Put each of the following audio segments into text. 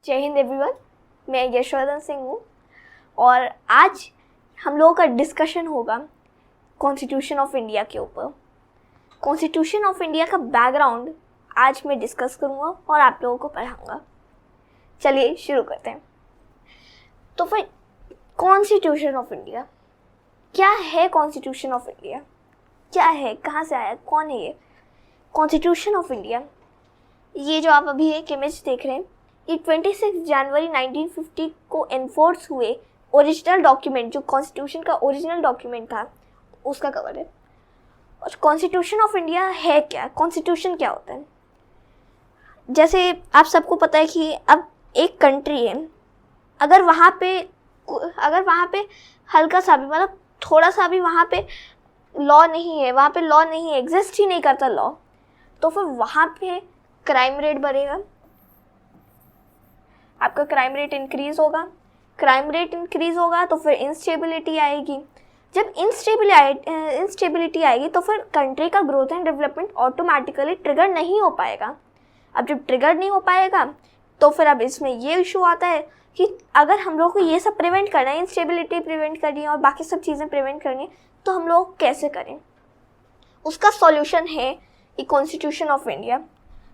जय हिंद एवरीवन, मैं यशवर्धन सिंह हूँ और आज हम लोगों का डिस्कशन होगा कॉन्स्टिट्यूशन ऑफ इंडिया के ऊपर। कॉन्स्टिट्यूशन ऑफ इंडिया का बैकग्राउंड आज मैं डिस्कस करूँगा और आप लोगों को पढ़ाऊँगा। चलिए शुरू करते हैं। तो फिर कॉन्स्टिट्यूशन ऑफ इंडिया क्या है? कॉन्स्टिट्यूशन ऑफ इंडिया क्या है, कहाँ से आया, कौन है ये कॉन्स्टिट्यूशन ऑफ इंडिया? ये जो आप अभी एक इमेज देख रहे हैं, ये 26 जनवरी 1950 को एनफोर्स हुए ओरिजिनल डॉक्यूमेंट, जो कॉन्स्टिट्यूशन का ओरिजिनल डॉक्यूमेंट था, उसका कवर है। और कॉन्स्टिट्यूशन ऑफ इंडिया है क्या? कॉन्स्टिट्यूशन क्या होता है? जैसे आप सबको पता है कि अब एक कंट्री है, अगर वहाँ पे हल्का सा भी, मतलब थोड़ा सा भी वहाँ पे लॉ नहीं है, वहाँ पे लॉ नहीं है, एग्जिस्ट ही नहीं करता लॉ, तो फिर वहाँ पे क्राइम रेट बढ़ेगा, आपका क्राइम रेट इंक्रीज होगा। क्राइम रेट इंक्रीज होगा तो फिर इंस्टेबिलिटी आएगी। जब इंस्टेबिलिटी आएगी तो फिर कंट्री का growth and development automatically trigger नहीं हो पाएगा। अब जब ट्रिगर नहीं हो पाएगा तो फिर अब इसमें ये इशू आता है कि अगर हम लोग को ये सब प्रिवेंट करना है, इंस्टेबिलिटी प्रिवेंट करनी है और बाकी सब चीज़ें प्रिवेंट करनी है, तो हम लोग कैसे करें? उसका सॉल्यूशन है ये कॉन्स्टिट्यूशन ऑफ इंडिया।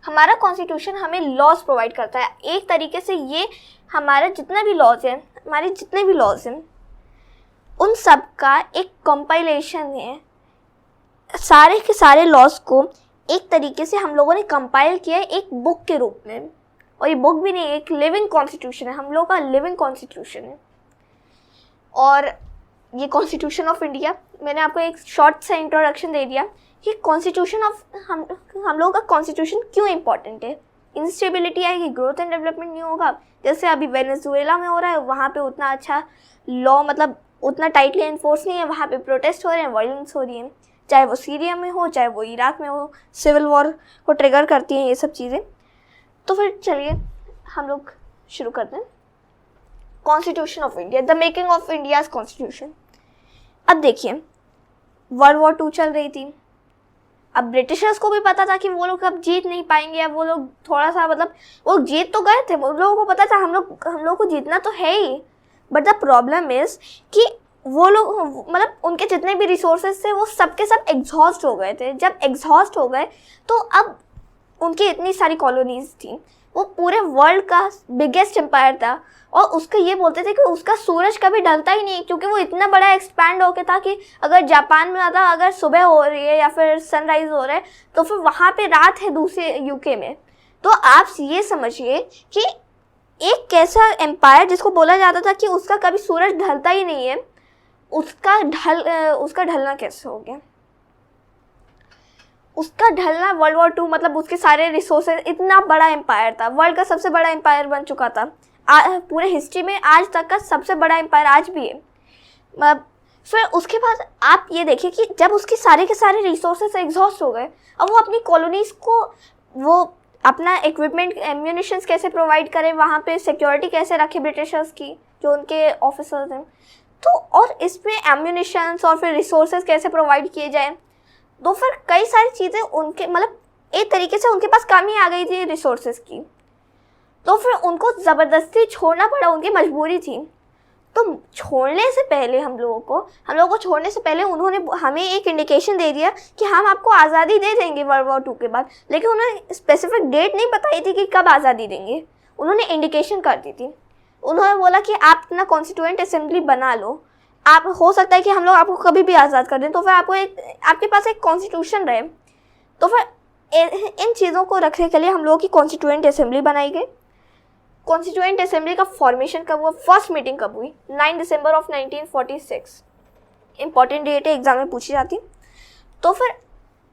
हमारा कॉन्स्टिट्यूशन हमें लॉज प्रोवाइड करता है। एक तरीके से ये हमारे जितने भी लॉज हैं उन सब का एक कंपाइलेशन है। सारे के सारे लॉज को एक तरीके से हम लोगों ने कंपाइल किया है एक बुक के रूप में, और ये बुक भी नहीं, एक लिविंग कॉन्स्टिट्यूशन है, हम लोगों का लिविंग कॉन्स्टिट्यूशन है। और ये कॉन्स्टिट्यूशन ऑफ इंडिया, मैंने आपको एक शॉर्ट सा इंट्रोडक्शन दे दिया कि कॉन्स्टिट्यूशन ऑफ हम लोगों का कॉन्स्टिट्यूशन क्यों इंपॉर्टेंट है। इंस्टेबिलिटी आएगी, ग्रोथ एंड डेवलपमेंट नहीं होगा। जैसे अभी वेनेजुएला में हो रहा है, वहाँ पे उतना अच्छा लॉ, मतलब उतना टाइटली एनफोर्स नहीं है, वहाँ पे प्रोटेस्ट हो रहे हैं, वायलेंस हो रही है, चाहे वो सीरिया में हो, चाहे वो इराक में हो, सिविल वॉर को ट्रिगर करती हैं ये सब चीज़ें। तो फिर चलिए हम लोग शुरू करते हैं। Constitution of India, the making of India's constitution. अब देखिए, वर्ल्ड वॉर 2 चल रही थी। अब ब्रिटिशर्स को भी पता था कि वो लोग अब जीत नहीं पाएंगे। अब वो लोग थोड़ा सा, मतलब वो जीत तो गए थे, वो लोगों को पता था हम लोग को जीतना तो है ही, बट द प्रॉब्लम इज कि वो लोग, मतलब उनके जितने भी रिसोर्सेज थे वो सब के सब एग्जॉस्ट हो गए थे। जब एग्जॉस्ट हो गए तो अब उनकी इतनी सारी कॉलोनीज थी, वो पूरे वर्ल्ड का बिगेस्ट एम्पायर था, और उसका ये बोलते थे कि उसका सूरज कभी ढलता ही नहीं, क्योंकि वो इतना बड़ा एक्सपैंड हो गया था कि अगर जापान में ज़्यादा अगर सुबह हो रही है या फिर सनराइज हो रहा है तो फिर वहाँ पे रात है दूसरे यूके में। तो आप ये समझिए कि एक कैसा एम्पायर जिसको बोला जाता था कि उसका कभी सूरज ढलता ही नहीं है, उसका ढलना कैसे हो गया? उसका ढलना वर्ल्ड वॉर 2, मतलब उसके सारे रिसोर्सेज, इतना बड़ा एम्पायर था, वर्ल्ड का सबसे बड़ा एम्पायर बन चुका था, पूरे हिस्ट्री में आज तक का सबसे बड़ा एम्पायर आज भी है। मतलब फिर उसके बाद आप ये देखिए कि जब उसके सारे के सारे रिसोर्सेज एग्जॉस्ट हो गए, अब वो अपनी कॉलोनीज को, वो अपना इक्विपमेंट, एम्यूनिशंस कैसे प्रोवाइड करे, वहाँ पे सिक्योरिटी कैसे रखे ब्रिटिशर्स की, जो उनके ऑफिसर्स हैं, तो और इसमें एम्यूनिशंस और फिर रिसोर्सेज कैसे प्रोवाइड किए जाए, तो फिर कई सारी चीज़ें उनके, मतलब एक तरीके से उनके पास कमी आ गई थी रिसोर्सेज की, तो फिर उनको ज़बरदस्ती छोड़ना पड़ा, उनकी मजबूरी थी। तो छोड़ने से पहले हम लोगों को छोड़ने से पहले उन्होंने हमें एक इंडिकेशन दे दिया कि हम आपको आज़ादी दे देंगे वर्ल्ड वॉर 2 के बाद, लेकिन उन्होंने स्पेसिफिक डेट नहीं बताई थी कि कब आज़ादी देंगे, उन्होंने इंडिकेशन कर दी थी। उन्होंने बोला कि आप अपना कॉन्स्टिट्यूएंट असेंबली बना लो, आप, हो सकता है कि हम लोग आपको कभी भी आज़ाद कर दें, तो फिर आपके पास एक कॉन्स्टिट्यूशन रहे। तो फिर इन चीज़ों को रखने के लिए हम लोगों की कॉन्स्टिट्यूएंट असेंबली बनाई गई। कॉन्स्टिट्यूएंट असेंबली का फॉर्मेशन कब हुआ, फर्स्ट मीटिंग कब हुई? 9 दिसंबर ऑफ 1946। इंपॉर्टेंट डेट है, एग्जाम में पूछी जाती। तो फिर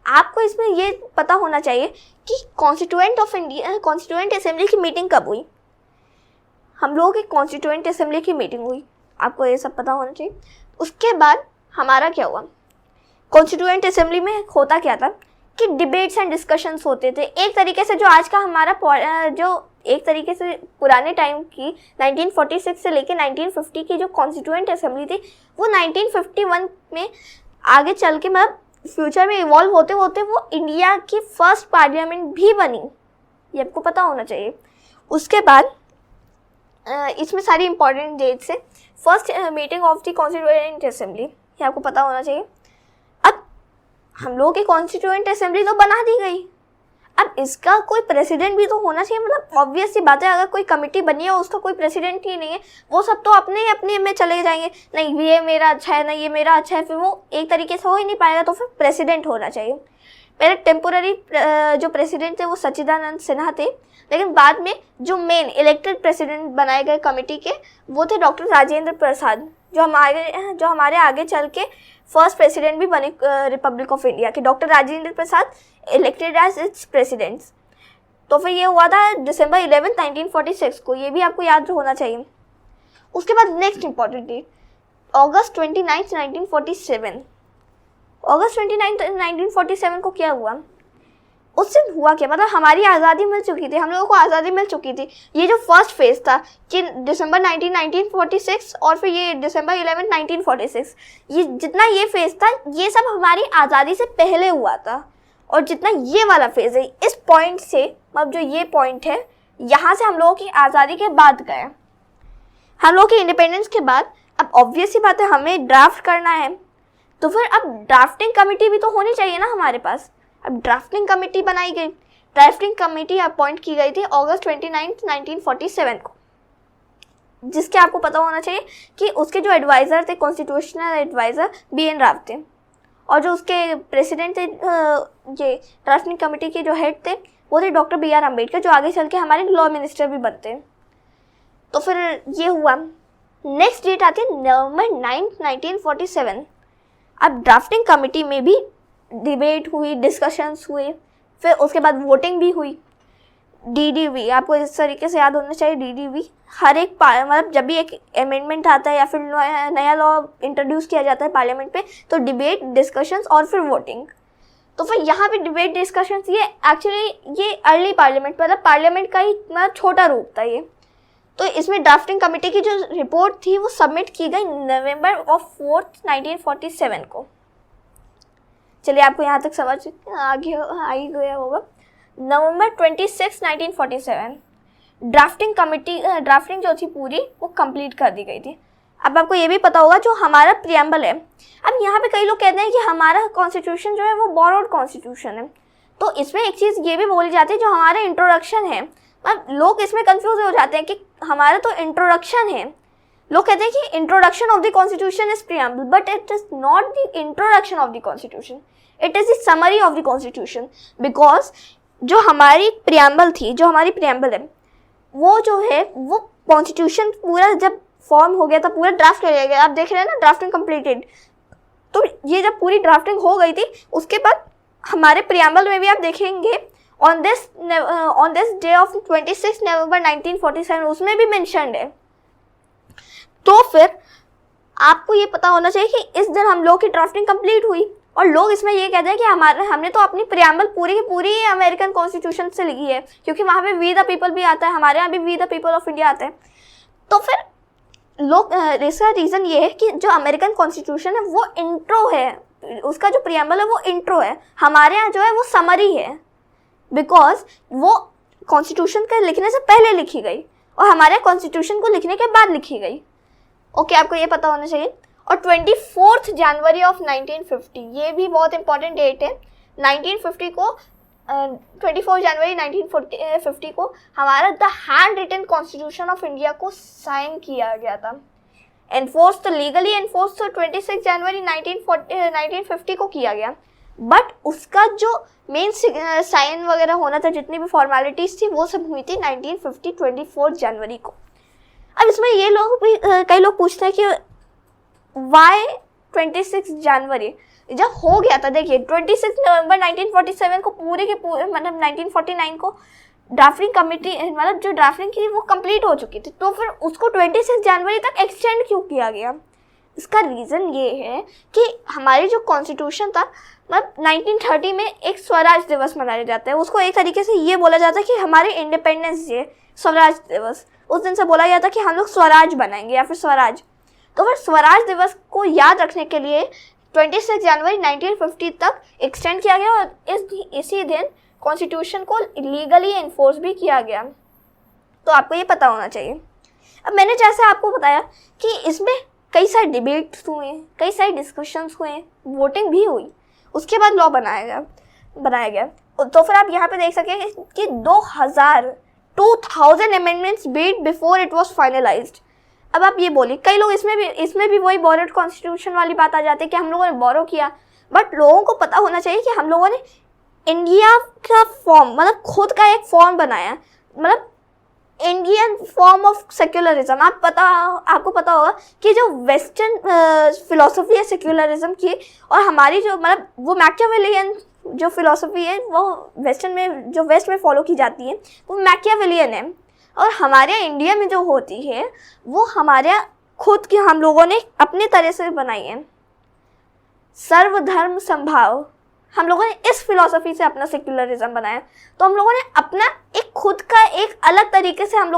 आपको इसमें ये पता होना चाहिए कि कॉन्स्टिट्यूएंट असेंबली की मीटिंग कब हुई। हम लोगों की कॉन्स्टिट्यूएंट असेंबली की मीटिंग हुई, आपको ये सब पता होना चाहिए। उसके बाद हमारा क्या हुआ, कॉन्स्टिट्यूएंट असेंबली में होता क्या था कि डिबेट्स एंड डिस्कशंस होते थे। एक तरीके से जो आज का हमारा जो एक तरीके से पुराने टाइम की 1946 से लेकर 1950 की जो कॉन्स्टिट्यूएंट असेंबली थी, वो 1951 में आगे चल के, मतलब फ्यूचर में इवॉल्व होते होते वो इंडिया की फर्स्ट पार्लियामेंट भी बनी, ये आपको पता होना चाहिए। उसके बाद इसमें सारी इंपॉर्टेंट डेट्स है। First meeting of the constituent assembly, ये आपको पता होना चाहिए। अब हम लोगों की कॉन्स्टिट्यूएंट असेंबली तो बना दी गई, अब इसका कोई प्रेसिडेंट भी तो होना चाहिए। मतलब ऑब्वियस सी बात है, अगर कोई कमेटी बनी है उसका कोई प्रेसिडेंट ही नहीं है, वो सब तो अपने अपने में चले जाएंगे, नहीं ये मेरा अच्छा है, नहीं ये मेरा अच्छा है, फिर वो एक तरीके से हो ही नहीं पाएगा। तो फिर प्रेसिडेंट होना चाहिए। पहले टेम्पोररी जो प्रेसिडेंट थे वो सच्चिदानंद सिन्हा थे, लेकिन बाद में जो मेन इलेक्टेड प्रेसिडेंट बनाए गए कमेटी के वो थे डॉक्टर राजेंद्र प्रसाद, जो हमारे आगे चल के फर्स्ट प्रेसिडेंट भी बने रिपब्लिक ऑफ इंडिया के। Doctor Rajendra Prasad elected as its presidents. तो फिर ये हुआ था दिसंबर 11, 1946 को, ये भी आपको याद होना चाहिए। उसके बाद नेक्स्ट इंपॉर्टेंट डेट अगस्त 29, 1947। अगस्त 29, 1947 को क्या हुआ? उस दिन हुआ क्या, मतलब हमारी आज़ादी मिल चुकी थी, हम लोगों को आज़ादी मिल चुकी थी। ये जो फर्स्ट फेज था कि दिसंबर 1946 और फिर ये दिसंबर 11, 1946, ये जितना ये फेज था ये सब हमारी आज़ादी से पहले हुआ था। और जितना ये वाला फेज है, इस पॉइंट से, मतलब जो ये पॉइंट है, यहाँ से हम लोगों की आज़ादी के बाद गए, हम लोगों की इंडिपेंडेंस के बाद। अब ऑब्वियस सी बात है, हमें ड्राफ्ट करना है, तो फिर अब ड्राफ्टिंग कमेटी भी तो होनी चाहिए ना हमारे पास। अब ड्राफ्टिंग कमेटी बनाई गई। ड्राफ्टिंग कमेटी अपॉइंट की गई थी अगस्त 29, 1947 को, जिसके आपको पता होना चाहिए कि उसके जो एडवाइज़र थे, कॉन्स्टिट्यूशनल एडवाइज़र BN राव थे, और जो उसके प्रेसिडेंट थे, ये ड्राफ्टिंग कमेटी के जो हेड थे वो थे डॉक्टर BR अम्बेडकर, जो आगे चल के हमारे लॉ मिनिस्टर भी बनते हैं। तो फिर ये हुआ। नेक्स्ट डेट आती है नवंबर 9, 1947। अब ड्राफ्टिंग कमेटी में भी डिबेट हुई, डिस्कशंस हुए, फिर उसके बाद वोटिंग भी हुई। DDV आपको इस तरीके से याद होना चाहिए। DDV हर एक मतलब जब भी एक अमेंडमेंट आता है या फिर नया लॉ इंट्रोड्यूस किया जाता है पार्लियामेंट पे, तो डिबेट, डिस्कशंस और फिर वोटिंग। तो फिर यहाँ पे डिबेट, डिस्कशंस, ये एक्चुअली ये अर्ली पार्लियामेंट, मतलब पार्लियामेंट का ही मतलब छोटा रूप था ये। तो इसमें ड्राफ्टिंग कमेटी की जो रिपोर्ट थी वो सबमिट की गई नवंबर 4, 1947 को। चलिए, आपको यहाँ तक समझ आगे आ ही गया होगा। नवंबर 26, 1947 ड्राफ्टिंग जो थी पूरी वो कंप्लीट कर दी गई थी। अब आपको ये भी पता होगा जो हमारा प्रियम्बल है, अब यहाँ पे कई लोग कहते हैं कि हमारा कॉन्स्टिट्यूशन जो है वो बोरोड कॉन्स्टिट्यूशन है। तो इसमें एक चीज़ ये भी बोली जाती है, जो हमारा इंट्रोडक्शन है, अब लोग इसमें कंफ्यूज हो जाते हैं कि हमारा तो इंट्रोडक्शन है। लोग कहते हैं कि introduction of the constitution is preamble, but it is not the introduction of the constitution, it is the summary of the constitution. Because जो हमारी प्रियम्बल थी, जो हमारी प्रियम्बल है, वो जो है वो कॉन्स्टिट्यूशन पूरा जब फॉर्म हो गया था, पूरा ड्राफ्ट कर लिया गया, आप देख रहे हैं ना, ड्राफ्टिंग कंप्लीटेड। तो ये जब पूरी ड्राफ्टिंग हो गई थी, उसके बाद हमारे प्रियम्बल में भी आप देखेंगे ऑन दिस डे ऑफ 26 नवंबर 1947, उसमें भी मेंशन्ड है। तो फिर आपको ये पता होना चाहिए कि इस दिन हम लोग की ड्राफ्टिंग कंप्लीट हुई, और लोग इसमें ये कहते हैं कि हमने तो अपनी प्रियम्बल पूरी की पूरी अमेरिकन कॉन्स्टिट्यूशन से लिखी है, क्योंकि वहाँ पे वी द पीपल भी आता है, हमारे यहाँ भी we the people of India आता है। तो फिर लोग, इसका रीज़न ये है कि जो अमेरिकन कॉन्स्टिट्यूशन है वो इंट्रो है, उसका जो प्रियम्बल है वो इंट्रो है, हमारे यहाँ जो है वो समरी है, बिकॉज वो कॉन्स्टिट्यूशन के लिखने से पहले लिखी गई और हमारे कॉन्स्टिट्यूशन को लिखने के बाद लिखी गई। ओके, आपको ये पता होना चाहिए। और 24 जनवरी ऑफ 1950, ये भी बहुत इंपॉर्टेंट डेट है। 1950 को 24 जनवरी 1950 को हमारा the hand written constitution of India को साइन किया गया था। एनफोर्स तो लीगली एनफोर्स तो 26 जनवरी 1950 को किया गया, बट उसका जो मेन साइन वगैरह होना था, जितनी भी फॉर्मेलिटीज़ थी, वो सब हुई थी 1950 24 जनवरी को। अब इसमें ये लोग भी कई लोग पूछते हैं कि वाई 26 जनवरी जब हो गया था। देखिए 26 नवंबर 1947 को पूरे के पूरे, मतलब 1949 को ड्राफ्टिंग कमेटी, मतलब जो ड्राफ्टिंग की वो कंप्लीट हो चुकी थी, तो फिर उसको 26 जनवरी तक एक्सटेंड क्यों किया गया? इसका रीज़न ये है कि हमारी जो कॉन्स्टिट्यूशन था, मतलब 1930 में एक स्वराज दिवस मनाया जाता है, उसको एक तरीके से ये बोला जाता है कि हमारे इंडिपेंडेंस डे, स्वराज दिवस, उस दिन से बोला जाता है कि हम लोग स्वराज बनाएंगे या फिर स्वराज। तो फिर स्वराज दिवस को याद रखने के लिए 26 जनवरी 1950 तक एक्सटेंड किया गया, और इसी दिन कॉन्स्टिट्यूशन को लीगली एनफोर्स भी किया गया। तो आपको ये पता होना चाहिए। अब मैंने जैसे आपको बताया कि इसमें कई सारे डिबेट्स हुए, कई सारे डिस्कशंस हुए, वोटिंग भी हुई, उसके बाद लॉ बनाया गया। तो फिर आप यहाँ पे देख सकें कि 2000 amendments beat before it was finalised. अब आप ये बोलिए, कई लोग इसमें भी वही बोरोड कॉन्स्टिट्यूशन वाली बात आ जाती है कि हम लोगों ने बोरो किया, बट लोगों को पता होना चाहिए कि हम लोगों ने इंडिया का फॉर्म, मतलब खुद का एक फॉर्म बनाया, मतलब इंडियन फॉर्म ऑफ सेक्युलरिज्म। आपको पता होगा कि जो वेस्टर्न फिलोसफी है सेक्युलरिज्म की, और हमारी जो मतलब वो मैकियावेलियन जो फिलोसफी है वो वेस्ट में फॉलो की जाती है, वो मैकियावेलियन है। और हमारे इंडिया में जो होती है वो हमारे खुद की हम लोगों ने अपने तरह से बनाई है। सर्वधर्म संभाव, हम लोगों ने इस फिलॉसफी से अपना सेक्युलरिज्म बनाया। तो हम लोगों ने अपना एक खुद का एक अलग तरीके से हम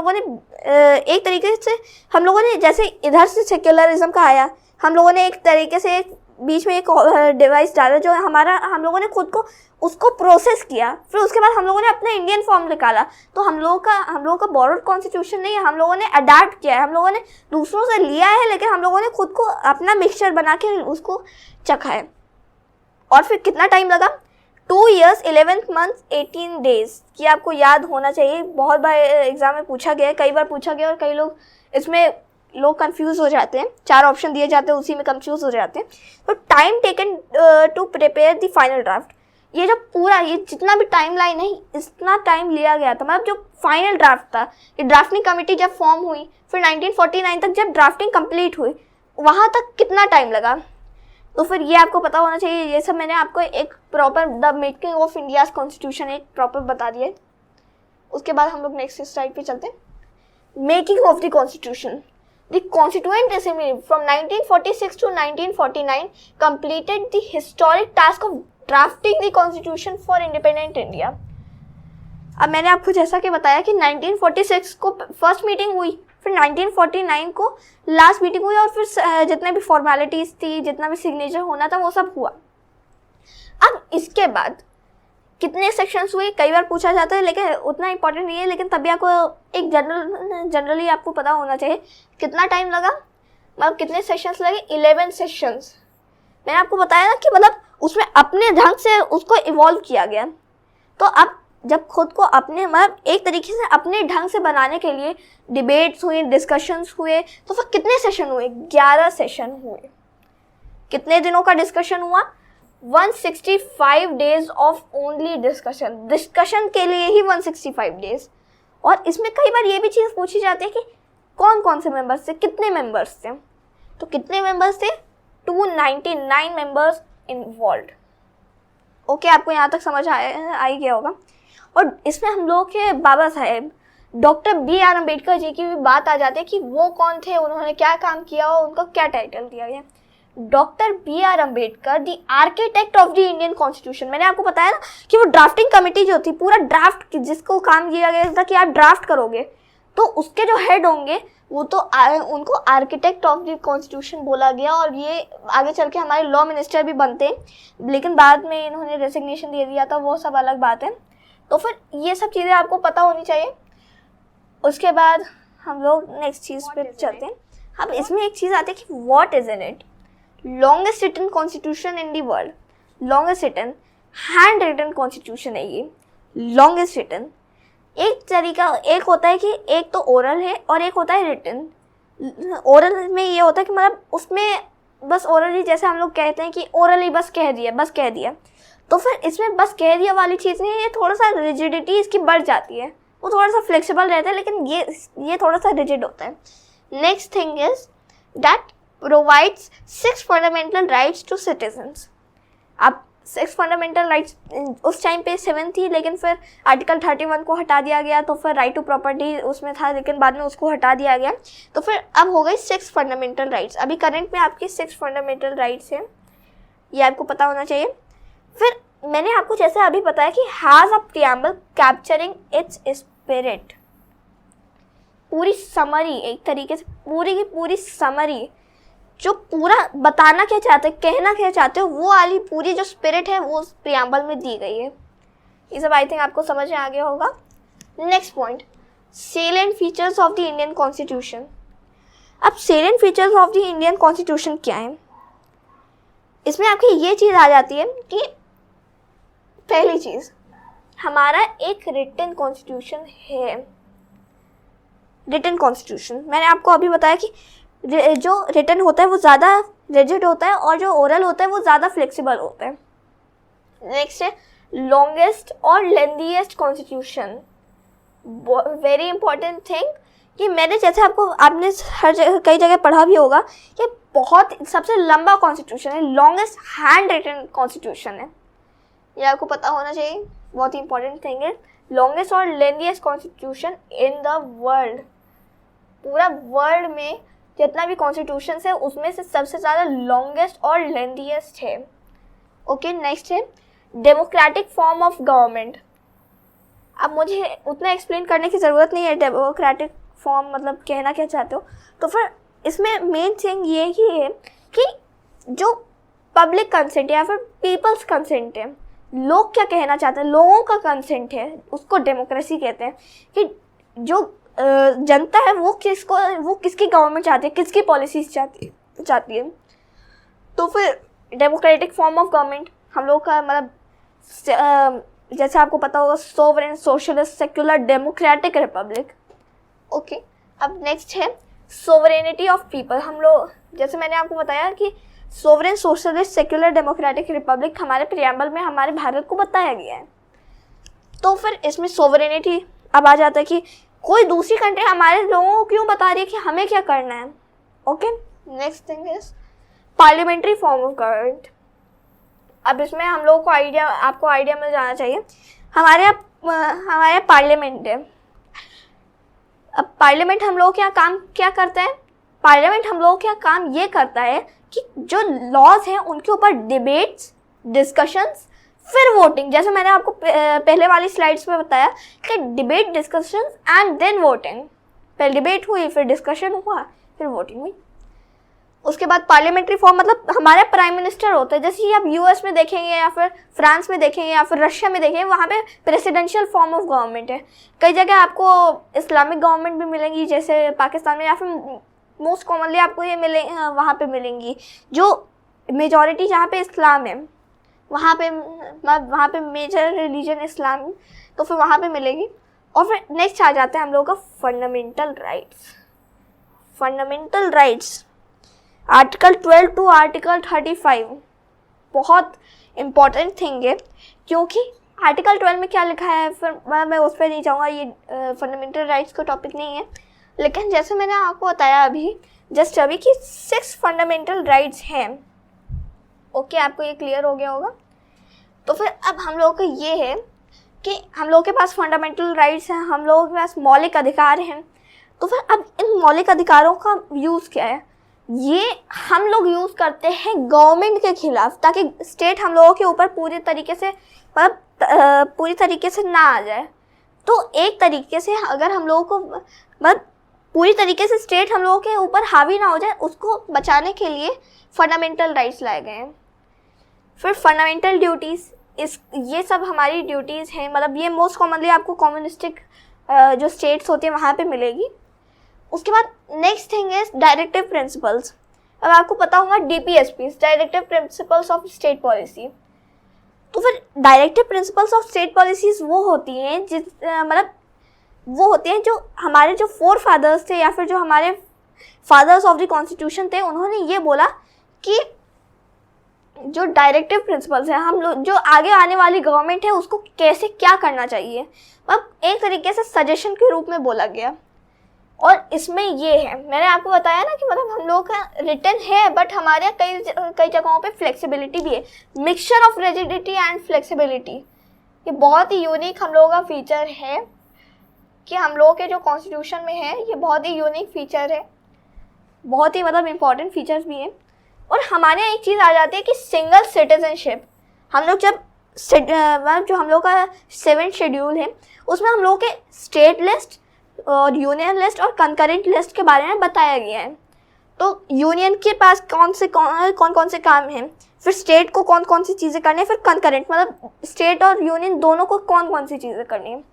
लोगों ने जैसे इधर से सेक्युलरिज्म का आया, हम लोगों ने एक तरीके से एक बीच में एक डिवाइस डाला जो हम लोगों ने खुद को उसको प्रोसेस किया, फिर उसके बाद हम लोगों ने अपना इंडियन फॉर्म निकाला। तो हम लोगों का बोरोड कॉन्स्टिट्यूशन नहीं है, हम लोगों ने अडैप्ट किया है, हम लोगों ने दूसरों से लिया है, लेकिन हम लोगों ने खुद को अपना मिक्सचर बना के उसको चखा है। और फिर कितना टाइम लगा? 2 years 11 months 18 days कि आपको याद होना चाहिए। बहुत बार एग्जाम में पूछा गया है, कई बार पूछा गया, और कई लोग इसमें कंफ्यूज हो जाते हैं, 4 ऑप्शन दिए जाते हैं, उसी में कंफ्यूज हो जाते हैं। तो time taken to prepare the final draft, ये जो पूरा ये जितना भी टाइम लाइन है इतना टाइम लिया गया था। मतलब जो फाइनल ड्राफ्ट था, ये ड्राफ्टिंग कमेटी जब फॉर्म हुई, फिर 1949 तक जब ड्राफ्टिंग कंप्लीट हुई, वहाँ तक कितना टाइम लगा। तो फिर ये आपको पता होना चाहिए। ये सब मैंने आपको एक proper the making of India's constitution एक प्रॉपर बता दिया है। उसके बाद हम लोग नेक्स्ट स्लाइड पे चलते हैं। Making of the constitution. The Constituent Assembly from 1946 to 1949 completed the historic task of drafting the Constitution for independent India. अब मैंने आपको जैसा कि बताया कि 1946 को फर्स्ट मीटिंग हुई, फिर 1949 को लास्ट मीटिंग हुई, और फिर जितने भी फॉर्मेलिटीज़ थी, जितना भी सिग्नेचर होना था, वो सब हुआ। अब इसके बाद कितने सेक्शंस हुए कई बार पूछा जाता है, लेकिन उतना इंपॉर्टेंट नहीं है, लेकिन तभी आपको एक जनरली आपको पता होना चाहिए कितना टाइम लगा, मतलब कितने सेशंस लगे। 11 सेशंस। मैंने आपको बताया ना कि मतलब उसमें अपने ढंग से उसको इवॉल्व किया गया। तो अब जब खुद को अपने मतलब एक तरीके से अपने ढंग से बनाने के लिए डिबेट्स हुए, डिस्कशंस हुए, तो फिर कितने सेशन हुए? 11 सेशन हुए। कितने दिनों का डिस्कशन हुआ? 165 डेज ऑफ ओनली डिस्कशन के लिए ही 165 डेज। और इसमें कई बार ये भी चीज़ पूछी जाती है कि कौन कौन से मेंबर्स थे, कितने मेंबर्स थे। तो कितने मेंबर्स थे? 299 मेंबर्स इन्वॉल्व। ओके, आपको यहाँ तक समझ आ ही गया होगा। और इसमें हम लोग के बाबा साहेब डॉक्टर BR अम्बेडकर जी की भी बात आ जाती है कि वो कौन थे, उन्होंने क्या काम किया और उनको क्या टाइटल दिया गया। Doctor BR Ambedkar the architect of the Indian constitution. मैंने आपको बताया ना कि वो ड्राफ्टिंग कमेटी जो थी, पूरा ड्राफ्ट जिसको काम किया गया था कि आप ड्राफ्ट करोगे, तो उसके जो हेड होंगे वो तो उनको आर्किटेक्ट ऑफ द कॉन्स्टिट्यूशन बोला गया। और ये आगे चल के हमारे लॉ मिनिस्टर भी बनते हैं, लेकिन बाद में इन्होंने रेसिग्नेशन दे दिया था, वो सब अलग बात है। तो फिर ये सब चीज़ें आपको पता होनी चाहिए। उसके बाद हम लोग नेक्स्ट चीज़ पे चलते हैं। अब इसमें एक चीज़ आती है कि what is in it. Longest written constitution in the world, longest written hand written constitution है ये, लॉन्गेस्ट रिटन। एक तरीका एक होता है कि एक तो ओरल है और एक होता है रिटन। ओरल में ये होता है कि मतलब उसमें बस ओरली, जैसे हम लोग कहते हैं कि ओरली बस कह दिया। तो फिर इसमें बस कह दिया वाली चीज़ नहीं है, ये थोड़ा सा रिजिडिटी इसकी बढ़ जाती है, वो थोड़ा सा फ्लेक्सिबल रहता है, लेकिन ये थोड़ा सा रिजिड होता है। Next thing is that provides 6 fundamental rights to citizens. अब 6 फंडामेंटल राइट्स उस टाइम पे 7 थी, लेकिन फिर आर्टिकल 31 को हटा दिया गया, तो फिर राइट टू प्रॉपर्टी उसमें था, लेकिन बाद में उसको हटा दिया गया। तो फिर अब हो गई 6 फंडामेंटल राइट्स। अभी करंट में आपकी 6 फंडामेंटल राइट्स हैं, ये आपको पता होना चाहिए। फिर मैंने आपको जैसे अभी बताया कि has a preamble capturing it's spirit. पूरी समरी, एक तरीके से पूरी की पूरी समरी, जो पूरा बताना क्या चाहते, कहना क्या चाहते हो, वो वाली पूरी जो स्पिरिट है वो उस प्रीएम्बल में दी गई है। ये सब आई थिंक आपको समझ में आ गया होगा। Next point, salient features of the Indian constitution. अब salient features of the Indian constitution क्या है? इसमें आपकी ये चीज़ आ जाती है कि पहली चीज़, हमारा एक रिटन कॉन्स्टिट्यूशन है। रिटन कॉन्स्टिट्यूशन मैंने आपको अभी बताया कि जो रिटन होता है वो ज़्यादा रिजिड होता है और जो ओरल होता है वो ज़्यादा फ्लेक्सिबल होता है। नेक्स्ट है लॉन्गेस्ट और lengthiest constitution. Very important thing कि मैंने जैसे आपने हर जगह कई जगह पढ़ा भी होगा कि बहुत सबसे लंबा कॉन्स्टिट्यूशन है, लॉन्गेस्ट हैंड रिटन कॉन्स्टिट्यूशन है, ये आपको पता होना चाहिए, बहुत ही इंपॉर्टेंट थिंग है। लॉन्गेस्ट और lengthiest constitution in the world, पूरा वर्ल्ड में जितना भी कॉन्स्टिट्यूशन है उसमें से सबसे ज़्यादा लॉन्गेस्ट और लेंथीएस्ट है। ओके, नेक्स्ट है डेमोक्रेटिक फॉर्म ऑफ गवर्नमेंट। अब मुझे उतना एक्सप्लेन करने की ज़रूरत नहीं है डेमोक्रेटिक फॉर्म मतलब कहना क्या चाहते हो, तो फिर इसमें मेन थिंग ये ही है कि जो पब्लिक कंसेंट है या फिर पीपल्स कंसेंट है, लोग क्या कहना चाहते हैं, लोगों का कंसेंट है, उसको डेमोक्रेसी कहते हैं। कि जो जनता है वो किसकी गवर्नमेंट चाहती है, किसकी पॉलिसीज चाहती है। तो फिर डेमोक्रेटिक फॉर्म ऑफ गवर्नमेंट हम लोग का मतलब जैसे आपको पता होगा sovereign socialist secular democratic Republic. Okay, अब नेक्स्ट है सोवरेनिटी ऑफ पीपल। हम लोग जैसे मैंने आपको बताया कि sovereign socialist secular democratic Republic हमारे प्रियम्बल में हमारे भारत को बताया गया है। तो फिर इसमें सोवरेनिटी अब आ जाता है कि कोई दूसरी कंट्री हमारे लोगों को क्यों बता रही है कि हमें क्या करना है। Okay, next thing is parliamentary form of government. अब इसमें हम लोगों को आपको आइडिया मिल जाना चाहिए। हमारे पार्लियामेंट है। अब पार्लियामेंट हम लोग क्या करता है, पार्लियामेंट हम लोग क्या काम ये करता है कि जो लॉज हैं उनके ऊपर डिबेट्स, डिस्कशंस, फिर वोटिंग। जैसे मैंने आपको पहले वाली स्लाइड्स में बताया कि debate, discussions and then voting. पहले डिबेट हुई, फिर डिस्कशन हुआ, फिर वोटिंग हुई। उसके बाद पार्लियामेंट्री फॉर्म मतलब हमारे प्राइम मिनिस्टर होता है। जैसे कि आप यूएस में देखेंगे या फिर फ्रांस में देखेंगे या फिर रशिया में देखेंगे, वहाँ पे प्रेसिडेंशियल फॉर्म ऑफ गवर्नमेंट है। कई जगह आपको इस्लामिक गवर्नमेंट भी मिलेंगी जैसे पाकिस्तान में, या फिर मोस्ट कॉमनली आपको ये वहाँ पे मिलेंगी जो मेजॉरिटी जहाँ पे इस्लाम है, वहाँ पे मेजर रिलीजन इस्लाम, तो फिर वहाँ पे मिलेगी। और फिर नेक्स्ट आ जाते हैं हम लोगों का fundamental rights. Fundamental rights article 12 to article 35 बहुत इम्पॉर्टेंट थिंग है, क्योंकि आर्टिकल 12 में क्या लिखा है फिर मैं उस पर नहीं जाऊँगा, ये फंडामेंटल राइट्स का टॉपिक नहीं है। लेकिन जैसे मैंने आपको बताया अभी जस्ट अभी कि 6 फंडामेंटल राइट्स हैं। ओके, आपको ये क्लियर हो गया होगा। तो फिर अब हम लोगों का ये है कि हम लोगों के पास फंडामेंटल राइट्स हैं, हम लोगों के पास मौलिक अधिकार हैं। तो फिर अब इन मौलिक अधिकारों का यूज़ क्या है, ये हम लोग यूज़ करते हैं गवर्नमेंट के खिलाफ, ताकि स्टेट हम लोगों के ऊपर पूरी तरीके से ना आ जाए। तो एक तरीके से अगर हम लोगों को मतलब पूरी तरीके से स्टेट हम लोगों के ऊपर हावी ना हो जाए, उसको बचाने के लिए फंडामेंटल राइट्स लाए गए हैं। फिर फंडामेंटल ड्यूटीज़, ये सब हमारी ड्यूटीज़ हैं। मतलब ये मोस्ट कॉमनली आपको कम्युनिस्टिक जो स्टेट्स होती हैं वहाँ पे मिलेगी। उसके बाद next thing is directive principles. अब आपको पता होगा DPSP, directive principles of state policy. तो फिर directive principles of state policies वो होती हैं जो हमारे जो फोर फादर्स थे या फिर जो हमारे फादर्स ऑफ द कॉन्स्टिट्यूशन थे, उन्होंने ये बोला कि जो डायरेक्टिव प्रिंसिपल्स हैं, हम लोग जो आगे आने वाली गवर्नमेंट है उसको कैसे क्या करना चाहिए, मतलब एक तरीके से सजेशन के रूप में बोला गया। और इसमें ये है, मैंने आपको बताया ना कि मतलब हम लोग का रिटन है बट हमारे कई जगहों पे फ्लेक्सिबिलिटी भी है, mixture of rigidity and flexibility. ये बहुत ही यूनिक हम लोगों का फीचर है कि हम लोगों के जो कॉन्स्टिट्यूशन में है, ये बहुत ही यूनिक फीचर है, बहुत ही मतलब इम्पॉर्टेंट फीचर्स भी हैं। और हमारे यहाँ एक चीज़ आ जाती है कि सिंगल सिटीजनशिप। हम लोग जब जो हम लोग का 7th शेड्यूल है उसमें हम लोग के स्टेट लिस्ट और यूनियन लिस्ट और कंकरेंट लिस्ट के बारे में बताया गया है। तो यूनियन के पास कौन कौन से काम हैं, फिर स्टेट को कौन कौन सी चीज़ें करनी है, फिर कंकरेंट मतलब स्टेट और यूनियन दोनों को कौन कौन सी चीज़ें करनी है।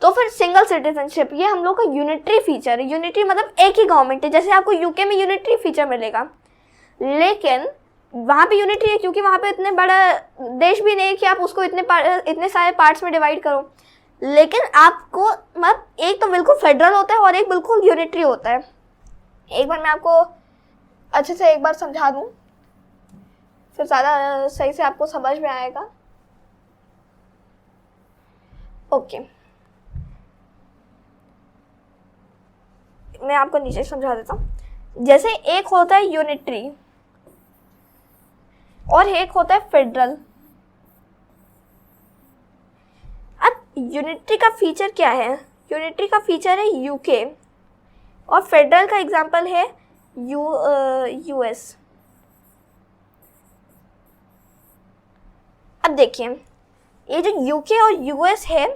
तो फिर सिंगल सिटीजनशिप ये हम लोग का यूनिटरी फीचर है। यूनिटरी मतलब एक ही गवर्नमेंट है, जैसे आपको यूके में यूनिटरी फीचर मिलेगा, लेकिन वहाँ पे यूनिटरी है क्योंकि वहाँ पे इतने बड़ा देश भी नहीं है कि आप उसको इतने सारे पार्ट्स में डिवाइड करो। लेकिन आपको मतलब एक तो बिल्कुल फेडरल होता है और एक बिल्कुल यूनिटरी होता है। एक बार मैं आपको अच्छे से एक बार समझा दूँ, फिर ज़्यादा सही से आपको समझ में आएगा। ओके, मैं आपको नीचे समझा देता हूँ। जैसे एक होता है यूनिटरी और एक होता है फेडरल। अब यूनिटरी का फीचर क्या है? यूनिटरी का फीचर है यूके और फेडरल का एग्जांपल है यूएस। अब देखिए, ये जो यूके और यूएस है,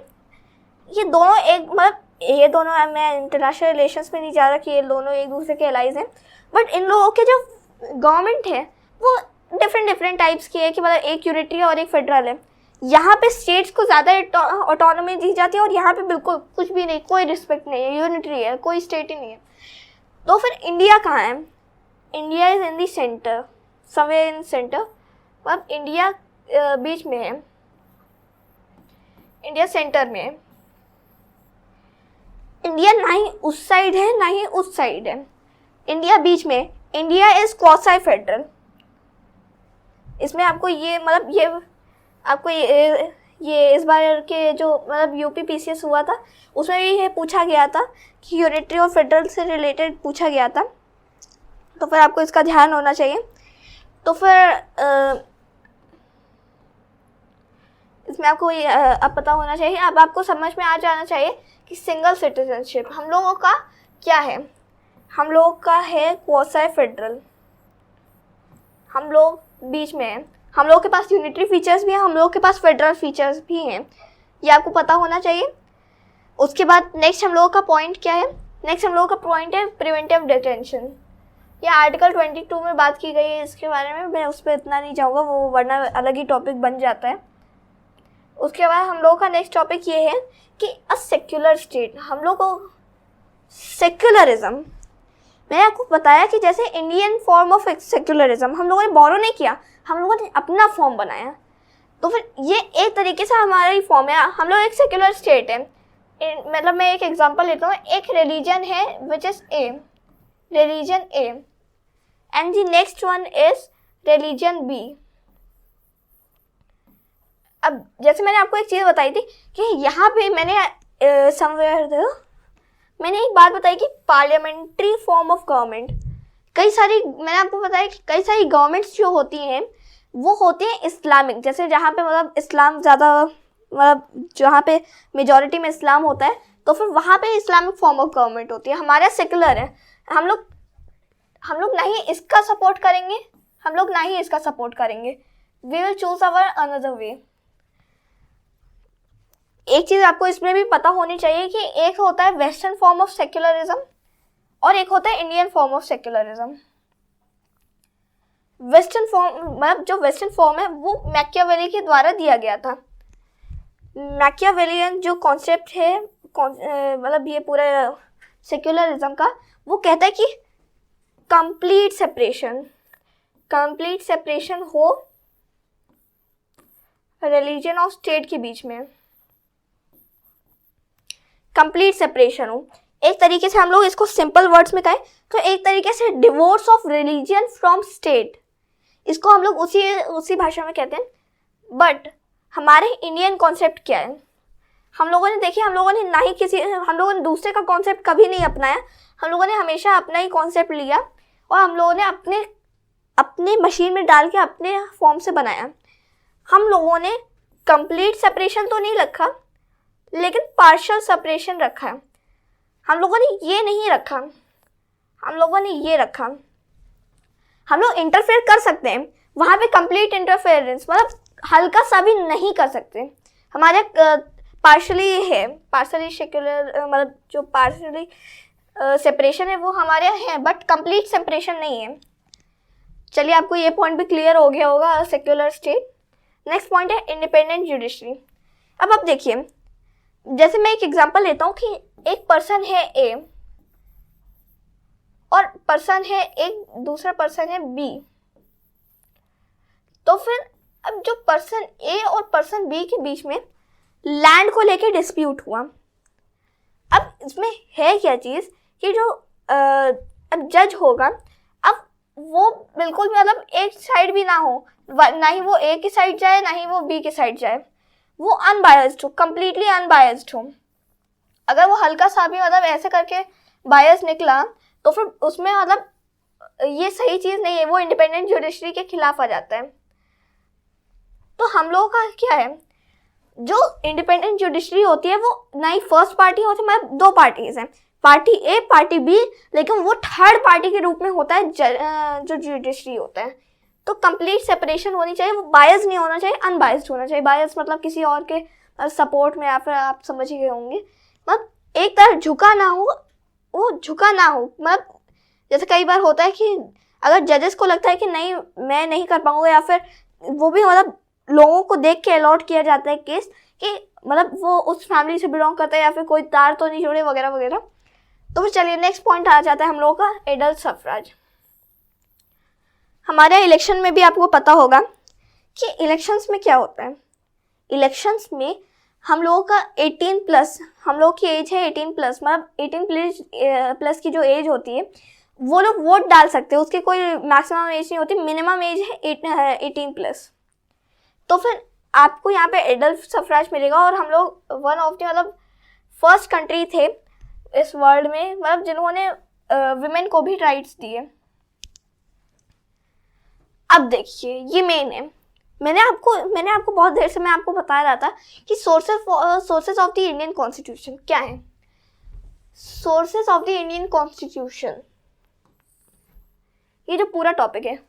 ये दोनों एक मतलब ये दोनों, मैं इंटरनेशनल रिलेशंस में नहीं जा रहा कि ये दोनों एक दूसरे के एलाइज हैं, बट इन लोगों के जो गवर्नमेंट है वो डिफरेंट टाइप्स की है कि मतलब एक यूनिटरी और एक फेडरल है। यहाँ पे स्टेट्स को ज़्यादा ऑटोनॉमी दी जाती है और यहाँ पे बिल्कुल कुछ भी नहीं, कोई रिस्पेक्ट नहीं है, यूनिटरी है, कोई स्टेट ही नहीं है। तो फिर इंडिया कहाँ है? India is in the centre, somewhere in centre, मतलब इंडिया बीच में है, इंडिया सेंटर में है। इंडिया ना ही उस साइड है ना ही उस साइड है, इंडिया बीच में। India is quasi federal. इसमें आपको ये मतलब ये आपको ये इस बार के जो मतलब यूपी पीसीएस हुआ था उसमें भी ये पूछा गया था कि यूनिटरी और फेडरल से रिलेटेड पूछा गया था, तो फिर आपको इसका ध्यान होना चाहिए। तो फिर इसमें आपको ये अब पता होना चाहिए, अब आपको समझ में आ जाना चाहिए कि सिंगल सिटीजनशिप हम लोगों का क्या है। हम लोगों का है क्वासी फेडरल, हम लोग बीच में हैं, हम लोगों के पास यूनिटरी फीचर्स भी हैं, हम लोगों के पास फेडरल फीचर्स भी हैं, ये आपको पता होना चाहिए। उसके बाद नेक्स्ट हम लोगों का पॉइंट क्या है? नेक्स्ट हम लोगों का पॉइंट है प्रिवेंटिव डिटेंशन। ये आर्टिकल 22 में बात की गई है इसके बारे में, मैं उस पर इतना नहीं जाऊँगा, वो वरना अलग ही टॉपिक बन जाता है। उसके बाद हम लोगों का नेक्स्ट टॉपिक ये है कि अ सेक्युलर स्टेट, हम लोग को सेक्युलरिज्म, मैंने आपको बताया कि जैसे इंडियन फॉर्म ऑफ सेक्युलरिज्म हम लोगों ने बोरो नहीं किया, हम लोगों ने अपना फॉर्म बनाया। तो फिर ये एक तरीके से हमारा ही फॉर्म है, हम लोग एक सेक्युलर स्टेट है। मतलब मैं एक एग्जांपल लेता हूँ, एक रिलीजन है which is A, religion A, and the next one is religion B. अब जैसे मैंने आपको एक चीज़ बताई थी कि यहाँ पे मैंने समवेयर मैंने एक बात बताई कि पार्लियामेंट्री फॉर्म ऑफ गवर्नमेंट, कई सारी मैंने आपको बताया कि कई सारी गवर्नमेंट्स जो होती हैं वो होती हैं इस्लामिक, जैसे जहाँ पे मतलब इस्लाम ज़्यादा मतलब जहाँ पे मेजॉरिटी में इस्लाम होता है, तो फिर वहाँ पे इस्लामिक फॉर्म ऑफ गवर्नमेंट होती है। हमारा सेकुलर है, हम लोग ना ही इसका सपोर्ट करेंगे, हम लोग ना ही इसका सपोर्ट करेंगे, we will choose our another way. एक चीज़ आपको इसमें भी पता होनी चाहिए कि एक होता है वेस्टर्न फॉर्म ऑफ सेक्युलरिज्म और एक होता है Indian form of secularism. Western form मतलब जो वेस्टर्न फॉर्म है वो मैकियावेली के द्वारा दिया गया था। मैकियावेलियन जो कॉन्सेप्ट है मतलब ये पूरा सेक्युलरिज्म का, वो कहता है कि कंप्लीट सेपरेशन हो रिलीजन और स्टेट के बीच में, कंप्लीट सेपरेशन हो। एक तरीके से हम लोग इसको सिंपल वर्ड्स में कहें तो एक तरीके से divorce of religion from state, इसको हम लोग उसी भाषा में कहते हैं। बट हमारे इंडियन कॉन्सेप्ट क्या है? हम लोगों ने देखिए, हम लोगों ने दूसरे का कॉन्सेप्ट कभी नहीं अपनाया, हम लोगों ने हमेशा अपना ही कॉन्सेप्ट लिया और हम लोगों ने अपने मशीन में डाल के अपने फॉर्म से बनाया। हम लोगों ने कंप्लीट सेपरेशन तो नहीं रखा, लेकिन पार्शियल सेपरेशन रखा है। हम लोगों ने ये नहीं रखा, हम लोगों ने ये रखा। हम लोग इंटरफेयर कर सकते हैं, वहाँ पे कंप्लीट इंटरफेरेंस मतलब हल्का सा भी नहीं कर सकते। हमारे पार्शली है, पार्शली सेक्युलर मतलब जो पार्शली सेपरेशन है वो हमारे है, बट कंप्लीट सेपरेशन नहीं है। चलिए, आपको ये पॉइंट भी क्लियर हो गया होगा सेक्युलर स्टेट। नेक्स्ट पॉइंट है इंडिपेंडेंट जुडिशरी। अब आप देखिए, जैसे मैं एक एग्जांपल लेता हूँ कि एक पर्सन है ए और पर्सन है एक दूसरा पर्सन है बी, तो फिर अब जो पर्सन ए और पर्सन बी के बीच में लैंड को लेके डिस्प्यूट हुआ। अब इसमें है क्या चीज़ कि जो अब जज होगा, अब वो बिल्कुल भी मतलब एक साइड भी ना हो, ना ही वो ए की साइड जाए ना ही वो बी की साइड जाए, वो अनबायस्ड हो, कंप्लीटली अनबायस्ड हो। अगर वो हल्का सा भी मतलब ऐसे करके बायस निकला तो फिर उसमें मतलब ये सही चीज़ नहीं है, वो इंडिपेंडेंट जुडिशरी के खिलाफ आ जाता है। तो हम लोगों का क्या है, जो इंडिपेंडेंट जुडिशरी होती है वो ना ही फर्स्ट पार्टी होती है, मतलब दो पार्टीज हैं, पार्टी ए पार्टी बी, लेकिन वो थर्ड पार्टी के रूप में होता है जो जुडिशरी होता है। तो कंप्लीट सेपरेशन होनी चाहिए, वो बायस नहीं होना चाहिए, अनबायस्ड होना चाहिए। बायस मतलब किसी और के सपोर्ट में, या फिर आप समझ ही गए होंगे, मतलब एक तरफ झुका ना हो, वो झुका ना हो। मतलब जैसे कई बार होता है कि अगर जजेस को लगता है कि नहीं मैं नहीं कर पाऊंगा, या फिर वो भी मतलब लोगों को देख के अलॉट किया जाता है केस कि मतलब वो उस फैमिली से बिलोंग करता है या फिर कोई तार तो नहीं जोड़े वगैरह वगैरह। तो फिर चलिए नेक्स्ट पॉइंट आ जाता है हम लोगों का एडल्ट सफराज। हमारे इलेक्शन में भी आपको पता होगा कि इलेक्शंस में क्या होता है। इलेक्शंस में हम लोगों का 18+, हम लोग की एज है 18+, मतलब 18+ की जो एज होती है वो लोग वोट डाल सकते हैं, उसकी कोई मैक्सिमम एज नहीं होती, मिनिमम एज है 18+। तो फिर आपको यहाँ पे एडल्ट सफराज मिलेगा, और हम लोग वन ऑफ द मतलब फर्स्ट कंट्री थे इस वर्ल्ड में मतलब जिन्होंने विमेन को भी राइट्स दिए। अब देखिए ये मेन है, मैंने आपको बहुत देर से मैं आपको बता रहा था कि sources of the Indian constitution क्या है। Sources of the Indian constitution, ये जो पूरा टॉपिक है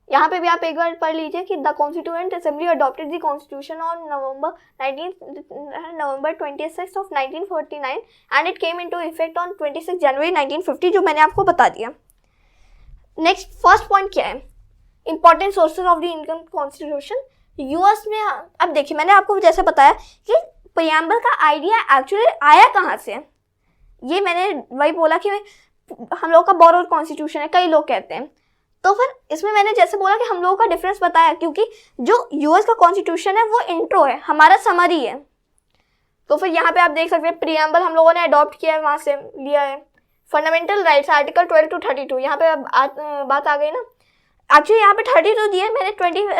यहाँ पे भी आप एक बार पढ़ लीजिए कि the constituent assembly adopted the constitution on November 26 of 1949 and it came into effect on 26 जनवरी 1950, जो मैंने आपको बता दिया। नेक्स्ट फर्स्ट पॉइंट क्या है, important sources of the Indian constitution. US में अब देखिए मैंने आपको जैसे बताया कि प्रीएम्बल का आइडिया एक्चुअली आया कहाँ से, ये मैंने वही बोला कि हम लोग का बोरोड कॉन्स्टिट्यूशन है, कई लोग कहते हैं। तो फिर इसमें मैंने जैसे बोला कि हम लोगों का डिफरेंस बताया, क्योंकि जो यूएस का कॉन्स्टिट्यूशन है वो इंट्रो है, हमारा समरी है। तो फिर यहाँ पे आप देख सकते हैं प्रीएम्बल हम लोगों ने अडॉप्ट किया है, वहाँ से लिया है। फंडामेंटल राइट्स आर्टिकल 12 to 32, यहाँ पे बात आ गई ना। एक्चुअली यहाँ पे 32 दिया है, मैंने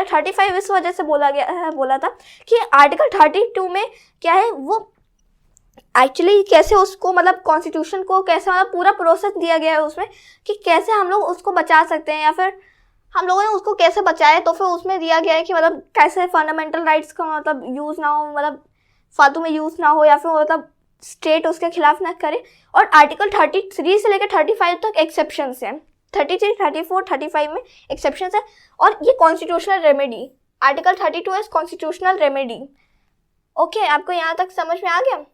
35 इस वजह से बोला था कि आर्टिकल 32 में क्या है, वो एक्चुअली कैसे उसको मतलब कॉन्स्टिट्यूशन को कैसे मतलब पूरा प्रोसेस दिया गया है उसमें कि कैसे हम लोग उसको बचा सकते हैं, या फिर हम लोगों ने उसको कैसे बचाया। तो फिर उसमें दिया गया है कि मतलब कैसे फंडामेंटल राइट्स का मतलब यूज़ ना हो, मतलब फालतू में यूज़ ना हो, या फिर मतलब स्टेट उसके खिलाफ ना करे। और आर्टिकल 33 से लेकर 35 तक एक्सेप्शंस हैं, 33, 34, 35 में एक्सेप्शंस है। और ये constitutional remedy, article 32 is constitutional remedy. Okay, आपको यहाँ तक समझ में आ गया।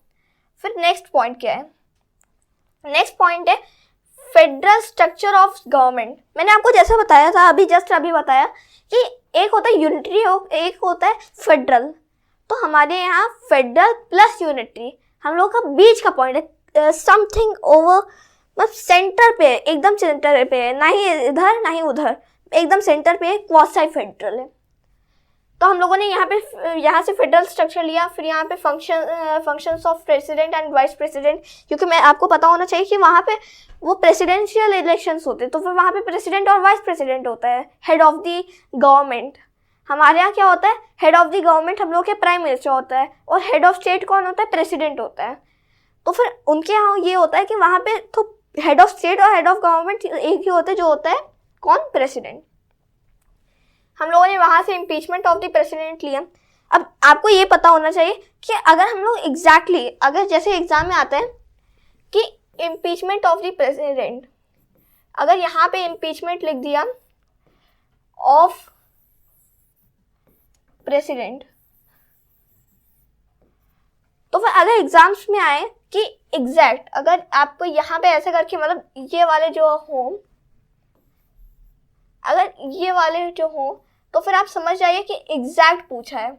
फिर नेक्स्ट पॉइंट क्या है, नेक्स्ट पॉइंट है फेडरल स्ट्रक्चर ऑफ गवर्नमेंट। मैंने आपको जैसे बताया था अभी बताया कि एक होता है यूनिटरी, एक होता है फेडरल। तो हमारे यहाँ फेडरल प्लस यूनिटरी हम लोग का बीच का पॉइंट है, समथिंग ओवर मतलब सेंटर पे, एकदम सेंटर पे है, ना ही इधर ना ही उधर, एकदम सेंटर पे क्वासी फेडरल है। तो हम लोगों ने यहाँ से फेडरल स्ट्रक्चर लिया। फिर यहाँ पे functions of president and vice president, क्योंकि मैं आपको पता होना चाहिए कि वहाँ पे वो प्रेसिडेंशियल इलेक्शंस होते हैं, तो फिर वहाँ पे प्रेसिडेंट और वाइस प्रेसिडेंट होता है, हेड ऑफ द गवर्नमेंट। हमारे यहाँ क्या होता है, हेड ऑफ द गवर्नमेंट हम लोग के प्राइम मिनिस्टर होता है, और हेड ऑफ स्टेट कौन होता है, प्रेसिडेंट होता है। तो फिर उनके यहाँ ये होता है कि वहाँ पे तो हेड ऑफ स्टेट और हेड ऑफ गवर्नमेंट एक ही होते हैं, जो होता है कौन, प्रेसिडेंट। हम लोगों ने वहाँ से इम्पीचमेंट ऑफ द प्रेसिडेंट लिया। अब आपको ये पता होना चाहिए कि अगर हम लोग एग्जैक्टली अगर जैसे एग्जाम में आता है कि इम्पीचमेंट ऑफ द प्रेसिडेंट, अगर यहाँ पे इम्पीचमेंट लिख दिया ऑफ प्रेसिडेंट, तो फिर अगर एग्जाम्स में आए कि एग्जैक्ट अगर आपको यहाँ पे ऐसे करके मतलब ये वाले जो हों, अगर ये वाले जो हों तो फिर आप समझ जाइए कि एग्जैक्ट पूछा है।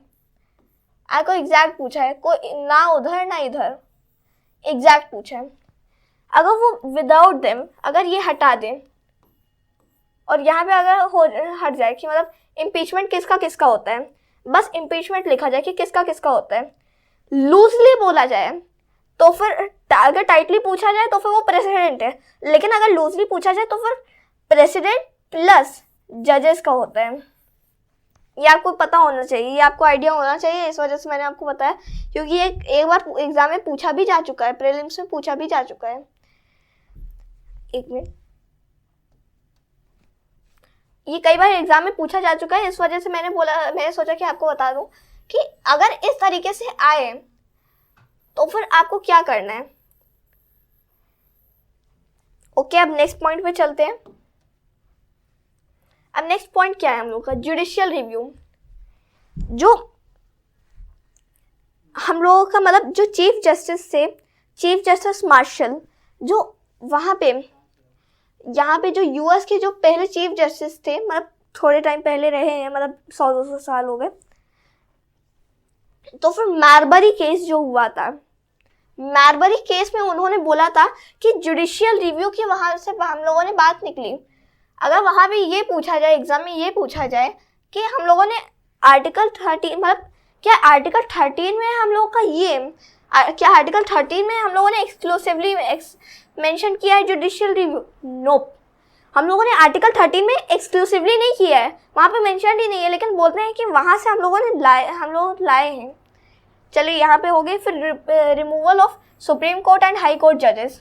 आपको एग्जैक्ट पूछा है, कोई ना उधर ना इधर, एग्जैक्ट पूछा है, अगर वो विदाउट देम अगर ये हटा दें और यहाँ पे अगर हो हट जाए कि मतलब इम्पीचमेंट किसका किसका होता है, बस इम्पीचमेंट लिखा जाए कि किसका किसका होता है, लूजली बोला जाए तो फिर अगर टाइटली पूछा जाए तो फिर वो प्रेसिडेंट है, लेकिन अगर लूजली पूछा जाए तो फिर प्रेसिडेंट प्लस जजेस का होता है। ये आपको पता होना चाहिए, ये आपको आइडिया होना चाहिए, इस वजह से मैंने आपको बताया, क्योंकि ये एक बार एग्जाम में पूछा भी जा चुका है, प्रीलिम्स में पूछा भी जा चुका है। एक मिनट, ये कई बार एग्जाम में पूछा जा चुका है, इस वजह से मैंने सोचा कि आपको बता दूं कि अगर इस तरीके से आए तो फिर आपको क्या करना है। ओके, अब नेक्स्ट पॉइंट पे चलते हैं। अब नेक्स्ट पॉइंट क्या है हम लोग का, जुडिशियल रिव्यू। जो हम लोगों का मतलब जो चीफ जस्टिस से चीफ जस्टिस मार्शल, जो वहाँ पे यहाँ पे जो यूएस के जो पहले चीफ जस्टिस थे, मतलब थोड़े टाइम पहले रहे हैं, मतलब 100-200 साल हो गए, तो फिर मार्बरी केस जो हुआ था, मार्बरी केस में उन्होंने बोला था कि जुडिशियल रिव्यू की वहाँ से हम लोगों ने बात निकली। अगर वहाँ पे ये पूछा जाए, एग्जाम में ये पूछा जाए कि हम लोगों ने आर्टिकल 13 मतलब क्या आर्टिकल 13 में हम लोगों का ये क्या आर्टिकल 13 में हम लोगों ने एक्सक्लूसिवली मेंशन किया है जुडिशियल रिव्यू? नोप, हम लोगों ने आर्टिकल 13 में एक्सक्लूसिवली नहीं किया है, वहाँ पे मेंशन ही नहीं है, लेकिन बोलते हैं कि वहाँ से हम लोग लाए हैं। चलिए यहाँ पे हो गए। फिर removal of supreme court and high court जजेस,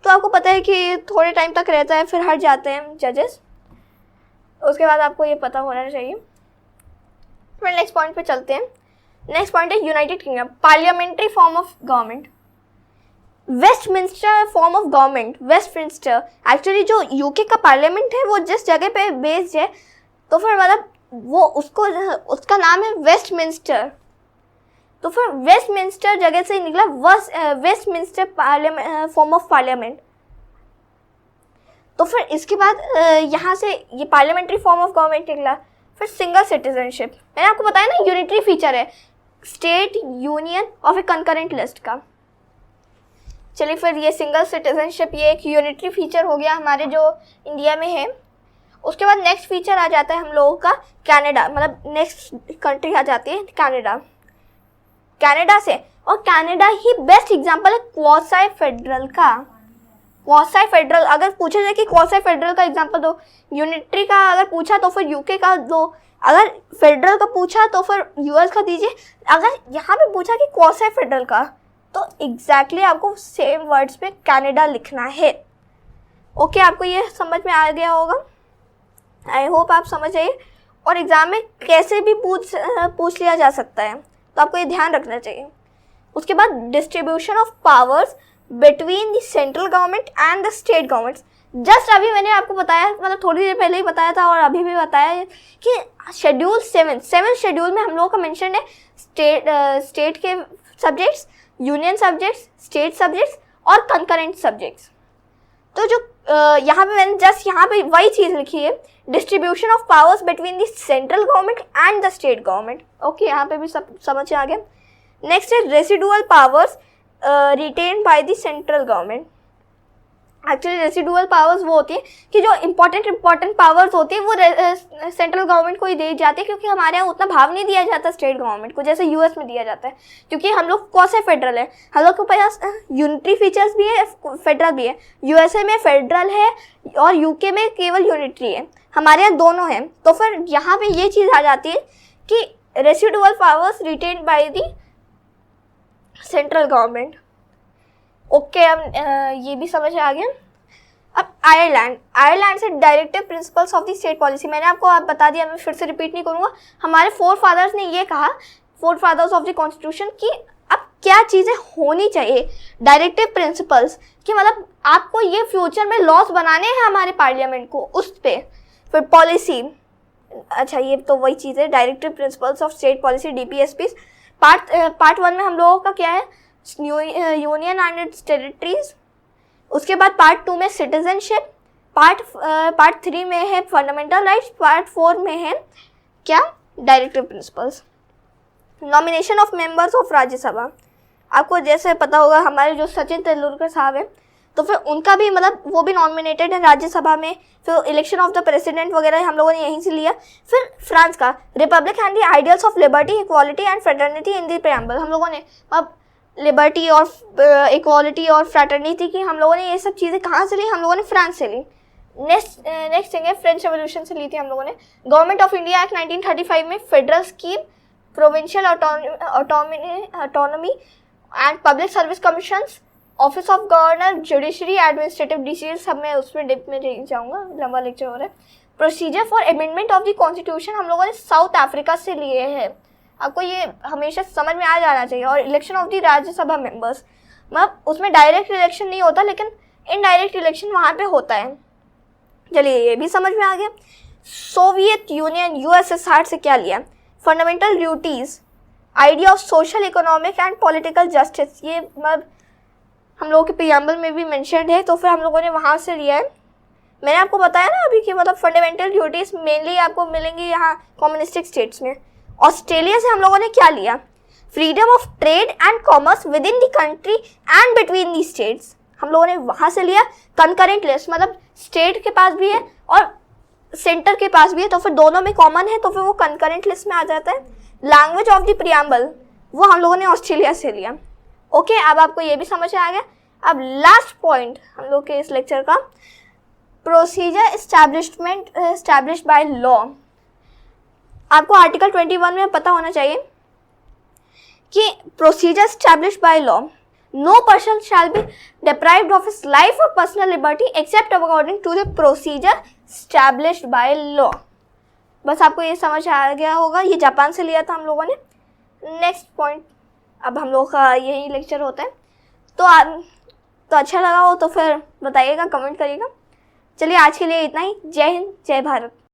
तो आपको पता है कि थोड़े टाइम तक रहता है, फिर हट जाते हैं जजेस, उसके बाद आपको ये पता होना चाहिए। फिर नेक्स्ट पॉइंट पे चलते हैं। नेक्स्ट पॉइंट है United kingdom, parliamentary form of government, Westminster form of government. Westminster actually जो यूके का पार्लियामेंट है वो जिस जगह पे बेस्ड है, तो फिर मतलब वो उसका नाम है वेस्टमिंस्टर, तो फिर वेस्टमिंस्टर जगह से निकला वेस्टमिंस्टर फॉर्म ऑफ पार्लियामेंट। तो फिर इसके बाद यहाँ से ये पार्लियामेंट्री फॉर्म ऑफ गवर्नमेंट निकला। फिर सिंगल सिटीजनशिप, मैंने आपको बताया ना यूनिटरी फीचर है state union of A concurrent list का। चलिए फिर ये सिंगल सिटीजनशिप ये एक यूनिटरी फीचर हो गया हमारे जो इंडिया में है। उसके बाद नेक्स्ट फीचर आ जाता है हम लोगों का कनाडा, मतलब नेक्स्ट कंट्री आ जाती है कनाडा। कनाडा से, और कनाडा ही बेस्ट एग्जांपल है क्वासी फेडरल का। क्वासी फेडरल अगर पूछा जाए कि क्वासी फेडरल का एग्जांपल दो, यूनिटरी का अगर पूछा तो फिर यूके का दो, अगर फेडरल का पूछा तो फिर यूएस का दीजिए, अगर यहाँ पे पूछा कि क्वासी फेडरल का तो एग्जैक्टली आपको सेम वर्ड्स पे कनाडा लिखना है। ओके, आपको ये समझ में आ गया होगा, आई होप आप समझ आइए। और एग्जाम में कैसे भी पूछ लिया जा सकता है, तो आपको ये ध्यान रखना चाहिए। उसके बाद distribution of powers between the central government and the state governments. Just अभी मैंने आपको बताया, मतलब थोड़ी देर पहले ही बताया था और अभी भी बताया कि शेड्यूल 7 शेड्यूल में हम लोगों का मेंशन है स्टेट के subjects, union subjects, state subjects और कंकरेंट सब्जेक्ट्स। तो जो यहाँ पे मैंने जस्ट यहाँ पे वही चीज़ लिखी है, distribution of powers between the central government and the state government. Okay, यहाँ पे भी सब समझ आ गया। नेक्स्ट है residual powers written by the central government. Actually residual powers वो होती है कि जो इम्पोर्टेंट पावर्स होती है वो सेंट्रल गवर्नमेंट को ही दी जाती है, क्योंकि हमारे यहाँ उतना भाव नहीं दिया जाता स्टेट गवर्नमेंट को जैसे यूएस में दिया जाता है, क्योंकि हम लोग क्वासी फेडरल है, हम लोग के पास यूनिटरी फीचर्स भी है, फेडरल भी है। यूएसए में फेडरल है और यूके में केवल यूनिटरी है, हमारे यहाँ दोनों हैं। तो फिर यहाँ पे ये चीज़ आ जाती है कि residual powers written by the central government. Okay, अब ये भी समझ आ गया। अब आयरलैंड से directive principles of the state policy, मैंने आपको बता दिया, मैं फिर से रिपीट नहीं करूँगा। हमारे फोर फादर्स ने ये कहा, four fathers of the constitution, कि अब क्या चीज़ें होनी चाहिए, डायरेक्टिव प्रिंसिपल्स, कि मतलब आपको ये फ्यूचर में लॉस बनाने हैं हमारे पार्लियामेंट को, उस पर। फिर पॉलिसी, अच्छा ये तो वही चीज़ है, directive principles of state policy DPSPs। Part 1 में हम लोगों का क्या है, यूनियन एंड इट्स टेरिटरीज। उसके बाद पार्ट 2 में सिटीजनशिप, पार्ट 3 में है फंडामेंटल राइट्स, पार्ट 4 में है क्या, directive principles. Nomination of members of Rajya Sabha, आपको जैसे पता होगा हमारे जो सचिन तेंदुलकर साहब हैं, तो फिर उनका भी मतलब वो भी नॉमिनेटेड है राज्यसभा में। फिर इलेक्शन ऑफ द प्रेसिडेंट वगैरह हम लोगों ने यहीं से लिया। फिर फ्रांस का Republic and the ideals of liberty equality and fraternity in the preamble, हम लोगों ने अब लिबर्टी और इक्वालिटी और फ्रेटर्निटी की हम लोगों ने ये सब चीज़ें कहाँ से ली, हम लोगों ने फ्रांस से ली। नेक्स्ट थिंग है फ्रेंच रेवोल्यूशन से ली थी हम लोगों ने। गवर्नमेंट ऑफ इंडिया एक्ट 1935 में federal scheme, provincial autonomy and public service commissions, office of governor, judiciary, administrative decision, सब में उसमें डिप में जाऊंगा, लंबा लेक्चर हो रहा है। Procedure for amendment of the constitution हम लोगों ने साउथ अफ्रीका से लिए हैं, आपको ये हमेशा समझ में आ जाना चाहिए। और election of the Rajya Sabha members, मतलब उसमें डायरेक्ट इलेक्शन नहीं होता लेकिन इनडायरेक्ट इलेक्शन वहाँ पे होता है। चलिए ये भी समझ में आ गया। सोवियत यूनियन यूएसएसआर से क्या लिया, fundamental duties, idea of social economic and political justice, ये मतलब हम लोगों के प्रीएम्बल में भी मेंशन्ड है, तो फिर हम लोगों ने वहाँ से लिया है। मैंने आपको बताया ना अभी कि मतलब फंडामेंटल ड्यूटीज़ मेनली आपको मिलेंगी यहाँ कम्युनिस्टिक स्टेट्स में। ऑस्ट्रेलिया से हम लोगों ने क्या लिया, freedom of trade and commerce with in the country and between the states, हम लोगों ने वहाँ से लिया। कंकरेंट लिस्ट, मतलब स्टेट के पास भी है और सेंटर के पास भी है, तो फिर दोनों में कॉमन है, तो फिर वो कंकरेंट लिस्ट में आ जाता है। लैंग्वेज ऑफ द प्रीएम्बल वो हम लोगों ने ऑस्ट्रेलिया से लिया। ओके, अब आपको ये भी समझ आ गया। अब लास्ट पॉइंट हम लोग के इस लेक्चर का, प्रोसीजर एस्टैब्लिश्ड बाय लॉ। आपको आर्टिकल 21 में पता होना चाहिए कि procedure established by law, no person shall be deprived of his life or personal liberty except according to the procedure established by law। बस आपको ये समझ आ गया होगा, ये जापान से लिया था हम लोगों ने। नेक्स्ट पॉइंट, अब हम लोग का यही लेक्चर होता है, तो अच्छा लगा हो तो फिर बताइएगा, कमेंट करिएगा। चलिए आज के लिए इतना ही। जय हिंद, जय भारत।